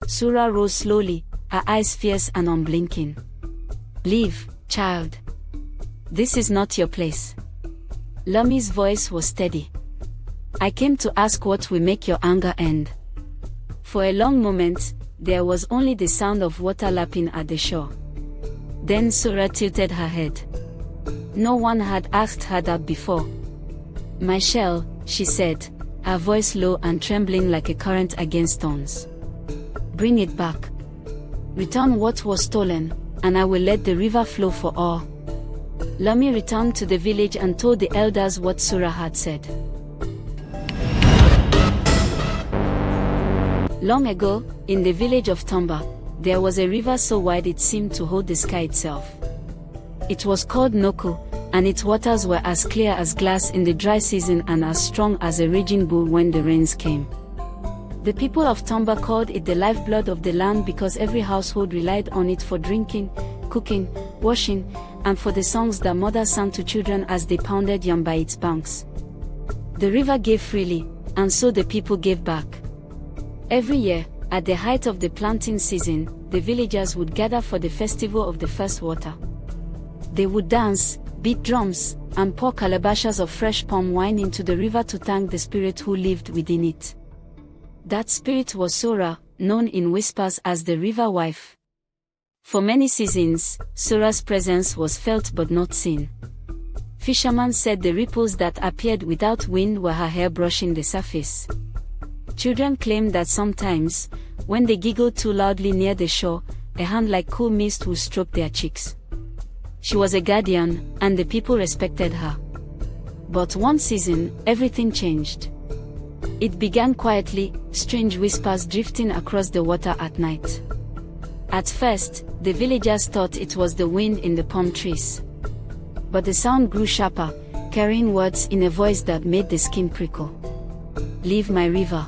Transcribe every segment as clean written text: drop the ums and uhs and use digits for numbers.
Sura rose slowly, her eyes fierce and unblinking. "Leave, child. This is not your place." Lami's voice was steady. "I came to ask what will make your anger end." For a long moment, there was only the sound of water lapping at the shore. Then Sura tilted her head. No one had asked her that before. "My shell," she said, her voice low and trembling like a current against thorns. "Bring it back. Return what was stolen, and I will let the river flow for all." Lami returned to the village and told the elders what Sura had said. Long ago, in the village of Tomba, there was a river so wide it seemed to hold the sky itself. It was called Noku, and its waters were as clear as glass in the dry season and as strong as a raging bull when the rains came. The people of Tomba called it the lifeblood of the land because every household relied on it for drinking, cooking, washing, and for the songs that mothers sang to children as they pounded yam by its banks. The river gave freely, and so the people gave back. Every year, at the height of the planting season, the villagers would gather for the festival of the first water. They would dance, beat drums, and pour calabashes of fresh palm wine into the river to thank the spirit who lived within it. That spirit was Sura, known in whispers as the river wife. For many seasons, Sura's presence was felt but not seen. Fishermen said the ripples that appeared without wind were her hair brushing the surface. Children claimed that sometimes, when they giggled too loudly near the shore, a hand like cool mist would stroke their cheeks. She was a guardian, and the people respected her. But one season, everything changed. It began quietly, strange whispers drifting across the water at night. At first, the villagers thought it was the wind in the palm trees. But the sound grew sharper, carrying words in a voice that made the skin prickle. "Leave my river."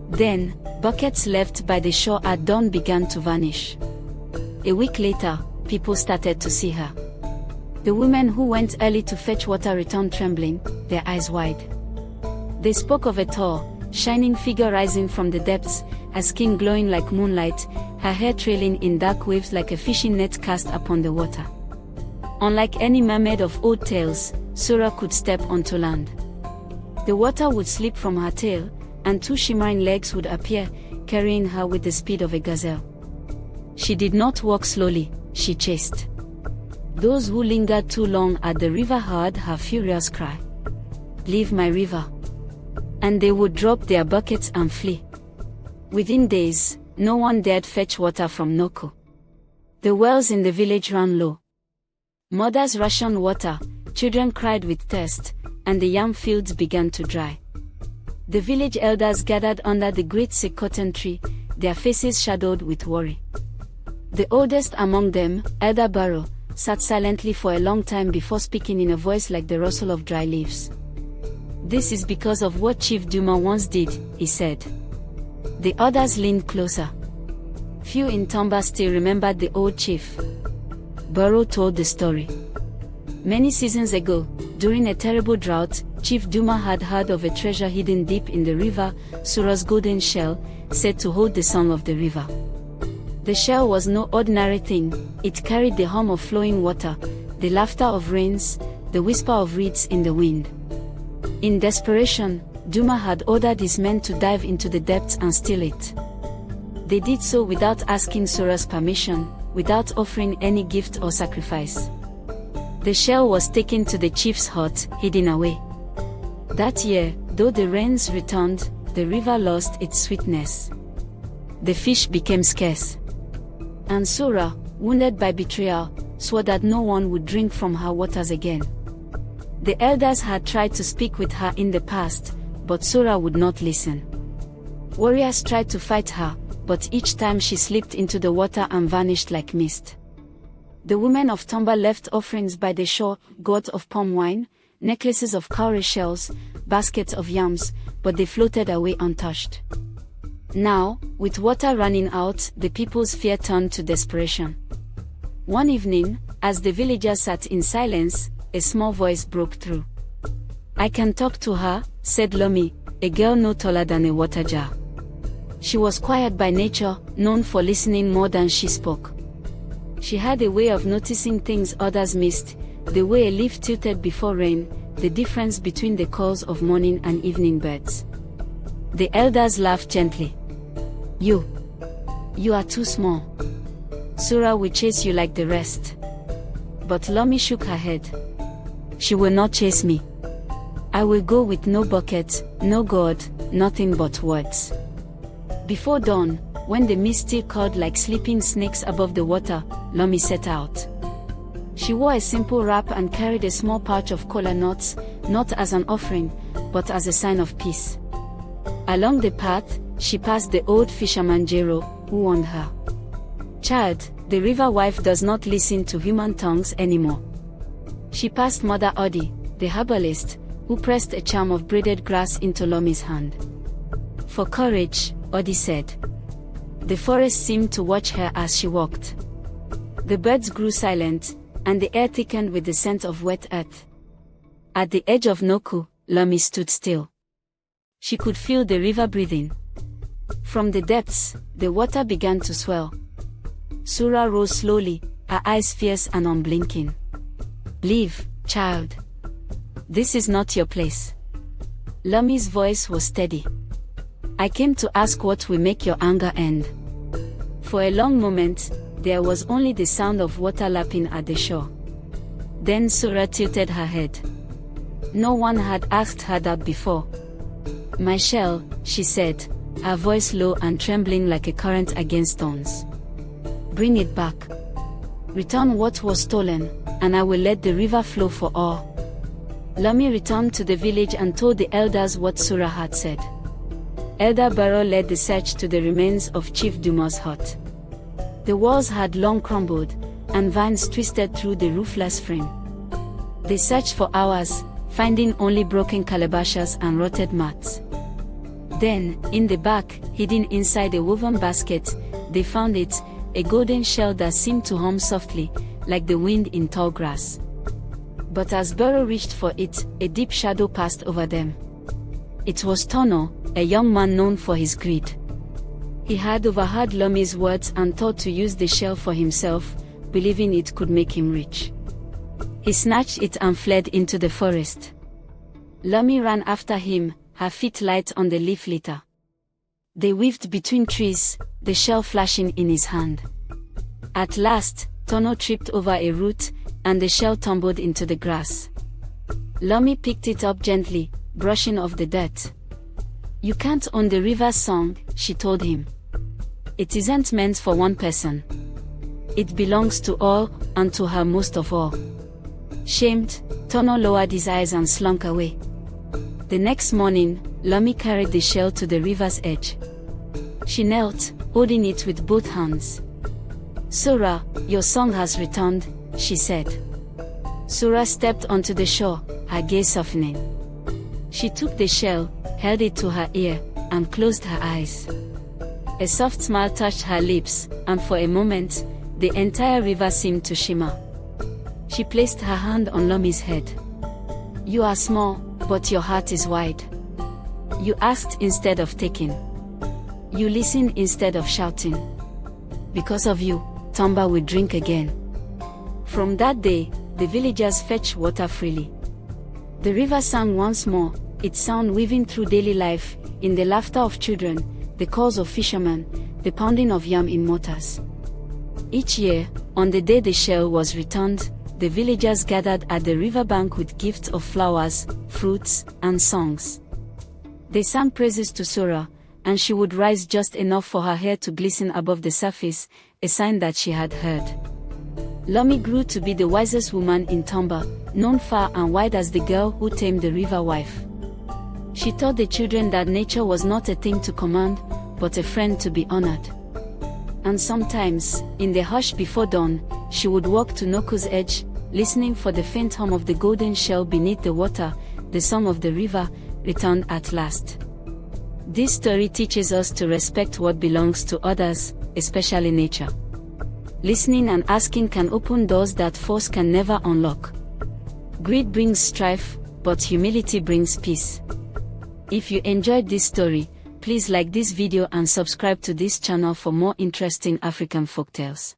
Then, buckets left by the shore at dawn began to vanish. A week later, people started to see her. The women who went early to fetch water returned trembling, their eyes wide. They spoke of a tall, shining figure rising from the depths, her skin glowing like moonlight, her hair trailing in dark waves like a fishing net cast upon the water. Unlike any mermaid of old tales, Sura could step onto land. The water would slip from her tail, and two shimmering legs would appear, carrying her with the speed of a gazelle. She did not walk slowly, she chased. Those who lingered too long at the river heard her furious cry, "Leave my river!" And they would drop their buckets and flee. Within days, no one dared fetch water from Noku. The wells in the village ran low. Mothers rationed water, children cried with thirst, and the yam fields began to dry. The village elders gathered under the great sycamore tree, their faces shadowed with worry. The oldest among them, Elder Barrow, sat silently for a long time before speaking in a voice like the rustle of dry leaves. "This is because of what Chief Duma once did," he said. The others leaned closer. Few in Tomba still remembered the old chief. Barrow told the story. Many seasons ago, during a terrible drought, Chief Duma had heard of a treasure hidden deep in the river, Sura's golden shell, said to hold the song of the river. The shell was no ordinary thing, it carried the hum of flowing water, the laughter of rains, the whisper of reeds in the wind. In desperation, Duma had ordered his men to dive into the depths and steal it. They did so without asking Sura's permission, without offering any gift or sacrifice. The shell was taken to the chief's hut, hidden away. That year, though the rains returned, the river lost its sweetness. The fish became scarce. And Sura, wounded by betrayal, swore that no one would drink from her waters again. The elders had tried to speak with her in the past, but Sura would not listen. Warriors tried to fight her, but each time she slipped into the water and vanished like mist. The women of Tomba left offerings by the shore, gourds of palm wine, necklaces of cowrie shells, baskets of yams, but they floated away untouched. Now, with water running out, the people's fear turned to desperation. One evening, as the villagers sat in silence, a small voice broke through. "I can talk to her," said Lami, a girl no taller than a water jar. She was quiet by nature, known for listening more than she spoke. She had a way of noticing things others missed, the way a leaf tilted before rain, the difference between the calls of morning and evening birds. The elders laughed gently. You are too small. Sura will chase you like the rest. But Lami shook her head. She will not chase me. I will go with no bucket, no god, nothing but words. Before dawn, when the mist still curled like sleeping snakes above the water, Lami set out. She wore a simple wrap and carried a small pouch of kola nuts, not as an offering, but as a sign of peace. Along the path, she passed the old fisherman Jero, who warned her. Child, the river wife does not listen to human tongues anymore. She passed Mother Odi, the herbalist, who pressed a charm of braided grass into Lami's hand. For courage, Odi said. The forest seemed to watch her as she walked. The birds grew silent, and the air thickened with the scent of wet earth. At the edge of Noku, Lami stood still. She could feel the river breathing. From the depths, the water began to swell. Sura rose slowly, her eyes fierce and unblinking. Leave, child. This is not your place. Lami's voice was steady. I came to ask what will make your anger end. For a long moment, there was only the sound of water lapping at the shore. Then Sura tilted her head. No one had asked her that before. My shell, she said, her voice low and trembling like a current against stones. Bring it back. Return what was stolen, and I will let the river flow for all. Lami returned to the village and told the elders what Sura had said. Elder Barrow led the search to the remains of Chief Duma's hut. The walls had long crumbled, and vines twisted through the roofless frame. They searched for hours, finding only broken calabashes and rotted mats. Then, in the back, hidden inside a woven basket, they found it, a golden shell that seemed to hum softly, like the wind in tall grass. But as Barrow reached for it, a deep shadow passed over them. It was Tono, a young man known for his greed. He had overheard Lami's words and thought to use the shell for himself, believing it could make him rich. He snatched it and fled into the forest. Lami ran after him, her feet light on the leaf litter. They weaved between trees, the shell flashing in his hand. At last, Tono tripped over a root, and the shell tumbled into the grass. Lami picked it up gently, brushing off the dirt. You can't own the river's song, she told him. It isn't meant for one person. It belongs to all, and to her most of all. Shamed, Tono lowered his eyes and slunk away. The next morning, Lami carried the shell to the river's edge. She knelt, holding it with both hands. Sura, your song has returned, she said. Sura stepped onto the shore, her gaze softening. She took the shell, held it to her ear, and closed her eyes. A soft smile touched her lips, and for a moment, the entire river seemed to shimmer. She placed her hand on Lami's head. You are small, but your heart is wide. You asked instead of taking. You listened instead of shouting. Because of you, Tomba will drink again. From that day, the villagers fetched water freely. The river sang once more, its sound weaving through daily life, in the laughter of children, the calls of fishermen, the pounding of yam in mortars. Each year, on the day the shell was returned, the villagers gathered at the riverbank with gifts of flowers, fruits, and songs. They sang praises to Sura, and she would rise just enough for her hair to glisten above the surface, a sign that she had heard. Lami grew to be the wisest woman in Tomba, known far and wide as the girl who tamed the river wife. She taught the children that nature was not a thing to command, but a friend to be honored. And sometimes, in the hush before dawn, she would walk to Noku's edge, listening for the faint hum of the golden shell beneath the water, the song of the river, returned at last. This story teaches us to respect what belongs to others, especially nature. Listening and asking can open doors that force can never unlock. Greed brings strife, but humility brings peace. If you enjoyed this story, Please like this video and subscribe to this channel for more interesting African folktales.